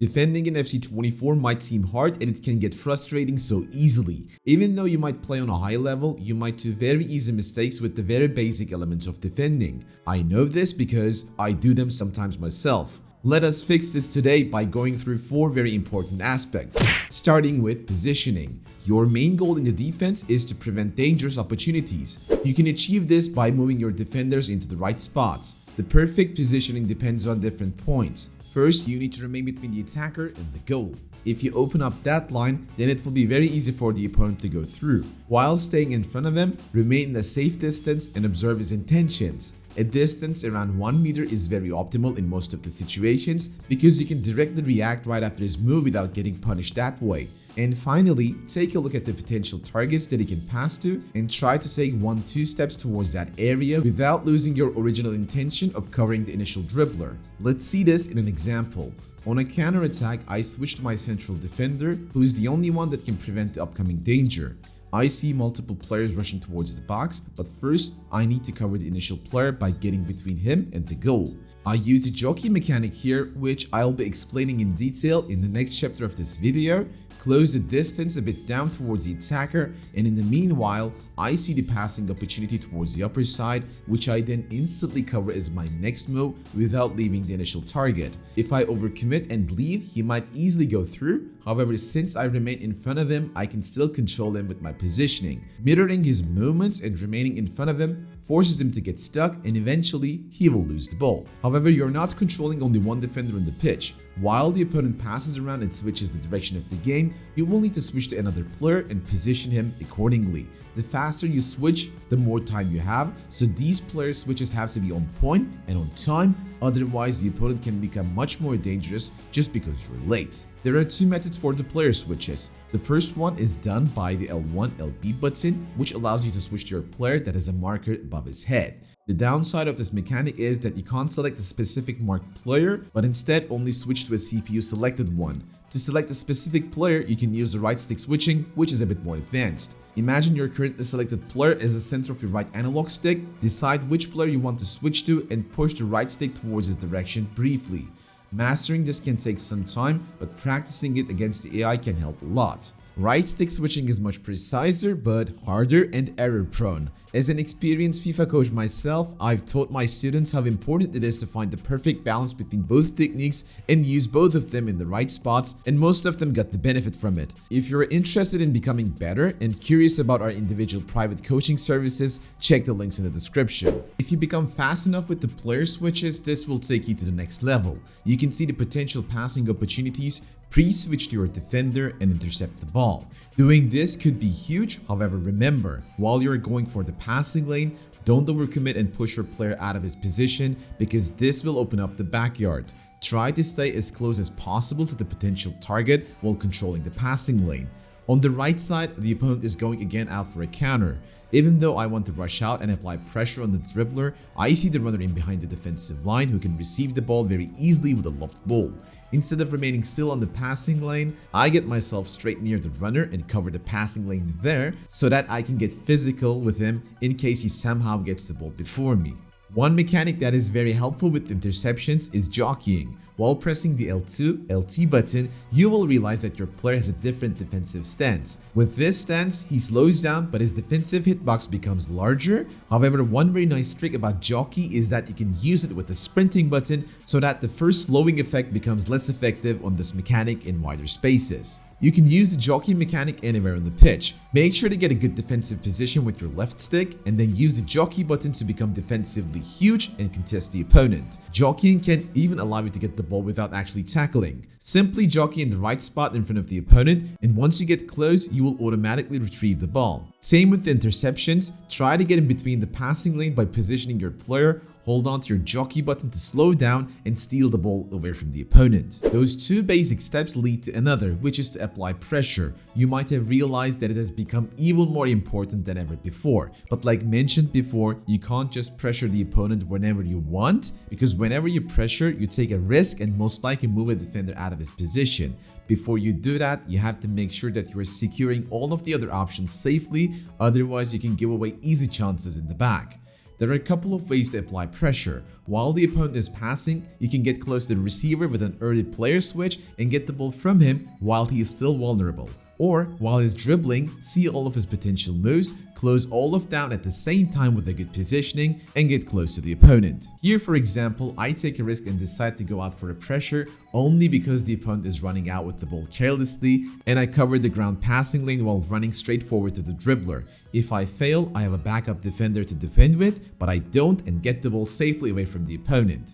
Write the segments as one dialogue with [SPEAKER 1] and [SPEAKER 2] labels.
[SPEAKER 1] Defending in FC24 might seem hard and it can get frustrating so easily. Even though you might play on a high level, you might do very easy mistakes with the very basic elements of defending. I know this because I do them sometimes myself. Let us fix this today by going through 4 very important aspects. Starting with positioning. Your main goal in the defense is to prevent dangerous opportunities. You can achieve this by moving your defenders into the right spots. The perfect positioning depends on different points. First, you need to remain between the attacker and the goal. If you open up that line, then it will be very easy for the opponent to go through. While staying in front of him, remain in a safe distance and observe his intentions. A distance around 1 meter is very optimal in most of the situations because you can directly react right after his move without getting punished that way. And finally, take a look at the potential targets that he can pass to and try to take 1-2 steps towards that area without losing your original intention of covering the initial dribbler. Let's see this in an example. On a counter attack, I switched to my central defender, who is the only one that can prevent the upcoming danger. I see multiple players rushing towards the box, but first I need to cover the initial player by getting between him and the goal. I use the jockey mechanic here, which I'll be explaining in detail in the next chapter of this video. Close the distance a bit down towards the attacker, and in the meanwhile, I see the passing opportunity towards the upper side, which I then instantly cover as my next move without leaving the initial target. If I overcommit and leave, he might easily go through. However, since I remain in front of him, I can still control him with my positioning. Mirroring his movements and remaining in front of him forces him to get stuck, and eventually he will lose the ball. However, you're not controlling only one defender on the pitch. While the opponent passes around and switches the direction of the game, you will need to switch to another player and position him accordingly. The faster you switch, the more time you have, so these player switches have to be on point and on time, otherwise the opponent can become much more dangerous just because you're late. There are 2 methods for the player switches. The first one is done by the L1 LB button, which allows you to switch to your player that has a marker above his head. The downside of this mechanic is that you can't select a specific marked player, but instead only switch to a CPU selected one. To select a specific player, you can use the right stick switching, which is a bit more advanced. Imagine your currently selected player as the center of your right analog stick, decide which player you want to switch to, and push the right stick towards his direction briefly. Mastering this can take some time, but practicing it against the AI can help a lot. Right stick switching is much preciser but harder and error prone. As an experienced FIFA coach myself, I've taught my students how important it is to find the perfect balance between both techniques and use both of them in the right spots, and most of them got the benefit from it. If you're interested in becoming better and curious about our individual private coaching services, check the links in the description. If you become fast enough with the player switches, this will take you to the next level. You can see the potential passing opportunities, pre-switch to your defender and intercept the ball. Doing this could be huge, however remember, while you're going for the passing lane, don't overcommit and push your player out of his position because this will open up the backyard. Try to stay as close as possible to the potential target while controlling the passing lane. On the right side, the opponent is going again out for a counter. Even though I want to rush out and apply pressure on the dribbler, I see the runner in behind the defensive line who can receive the ball very easily with a lobbed ball. Instead of remaining still on the passing lane, I get myself straight near the runner and cover the passing lane there so that I can get physical with him in case he somehow gets the ball before me. One mechanic that is very helpful with interceptions is jockeying. While pressing the L2, LT button, you will realize that your player has a different defensive stance. With this stance, he slows down but his defensive hitbox becomes larger. However, one very nice trick about jockey is that you can use it with the sprinting button so that the first slowing effect becomes less effective on this mechanic in wider spaces. You can use the jockey mechanic anywhere on the pitch. Make sure to get a good defensive position with your left stick and then use the jockey button to become defensively huge and contest the opponent. Jockeying can even allow you to get the ball without actually tackling. Simply jockey in the right spot in front of the opponent, and once you get close, you will automatically retrieve the ball. Same with the interceptions. Try to get in between the passing lane by positioning your player. Hold on to your jockey button to slow down and steal the ball away from the opponent. Those 2 basic steps lead to another, which is to apply pressure. You might have realized that it has become even more important than ever before. But like mentioned before, you can't just pressure the opponent whenever you want, because whenever you pressure, you take a risk and most likely move a defender out of his position. Before you do that, you have to make sure that you are securing all of the other options safely, otherwise you can give away easy chances in the back. There are a couple of ways to apply pressure. While the opponent is passing, you can get close to the receiver with an early player switch and get the ball from him while he is still vulnerable. Or, while he's dribbling, see all of his potential moves, close all of down at the same time with a good positioning, and get close to the opponent. Here, for example, I take a risk and decide to go out for a pressure only because the opponent is running out with the ball carelessly, and I cover the ground passing lane while running straight forward to the dribbler. If I fail, I have a backup defender to defend with, but I don't and get the ball safely away from the opponent.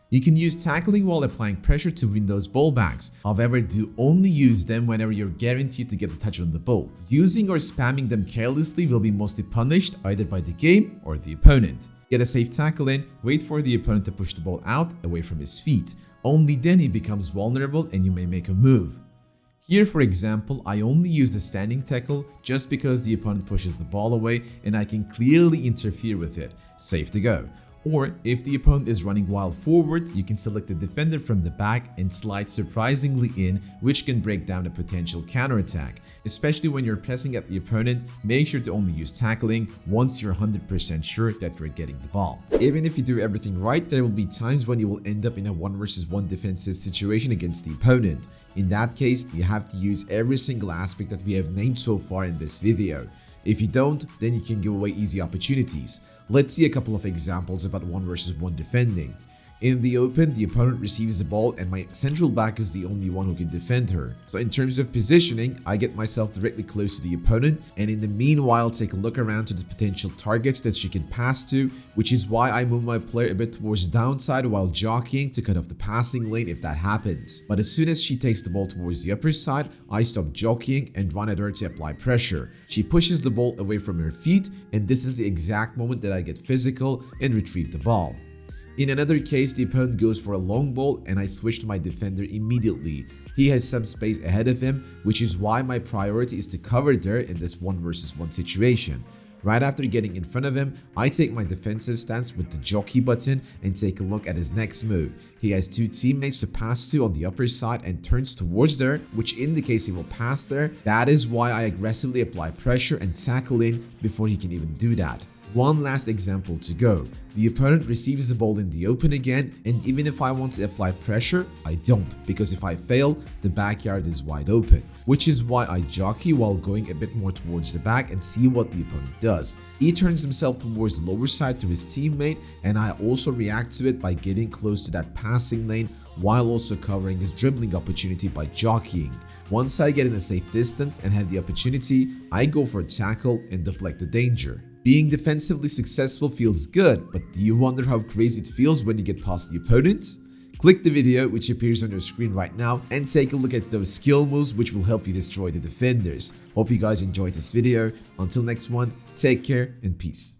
[SPEAKER 1] You can use tackling while applying pressure to win those ball backs. However, do only use them whenever you're guaranteed to get a touch on the ball. Using or spamming them carelessly will be mostly punished either by the game or the opponent. Get a safe tackle in, wait for the opponent to push the ball out away from his feet. Only then he becomes vulnerable and you may make a move. Here, for example, I only use the standing tackle just because the opponent pushes the ball away and I can clearly interfere with it. Safe to go. Or, if the opponent is running wild forward, you can select the defender from the back and slide surprisingly in, which can break down a potential counterattack. Especially when you're pressing at the opponent, make sure to only use tackling once you're 100% sure that you're getting the ball. Even if you do everything right, there will be times when you will end up in a 1 versus 1 defensive situation against the opponent. In that case, you have to use every single aspect that we have named so far in this video. If you don't, then you can give away easy opportunities. Let's see a couple of examples about 1 versus 1 defending. In the open, the opponent receives the ball and my central back is the only one who can defend her. So in terms of positioning, I get myself directly close to the opponent and in the meanwhile take a look around to the potential targets that she can pass to, which is why I move my player a bit towards the downside while jockeying to cut off the passing lane if that happens. But as soon as she takes the ball towards the upper side, I stop jockeying and run at her to apply pressure. She pushes the ball away from her feet and this is the exact moment that I get physical and retrieve the ball. In another case, the opponent goes for a long ball and I switch to my defender immediately. He has some space ahead of him, which is why my priority is to cover there in this 1 versus 1 situation. Right after getting in front of him, I take my defensive stance with the jockey button and take a look at his next move. He has 2 teammates to pass to on the upper side and turns towards there, which indicates he will pass there. That is why I aggressively apply pressure and tackle in before he can even do that. One last example to go. The opponent receives the ball in the open again, and even if I want to apply pressure, I don't, because if I fail, the backyard is wide open. Which is why I jockey while going a bit more towards the back and see what the opponent does. He turns himself towards the lower side to his teammate, and I also react to it by getting close to that passing lane while also covering his dribbling opportunity by jockeying. Once I get in a safe distance and have the opportunity, I go for a tackle and deflect the danger. Being defensively successful feels good, but do you wonder how crazy it feels when you get past the opponents? Click the video which appears on your screen right now and take a look at those skill moves which will help you destroy the defenders. Hope you guys enjoyed this video. Until next one, take care and peace.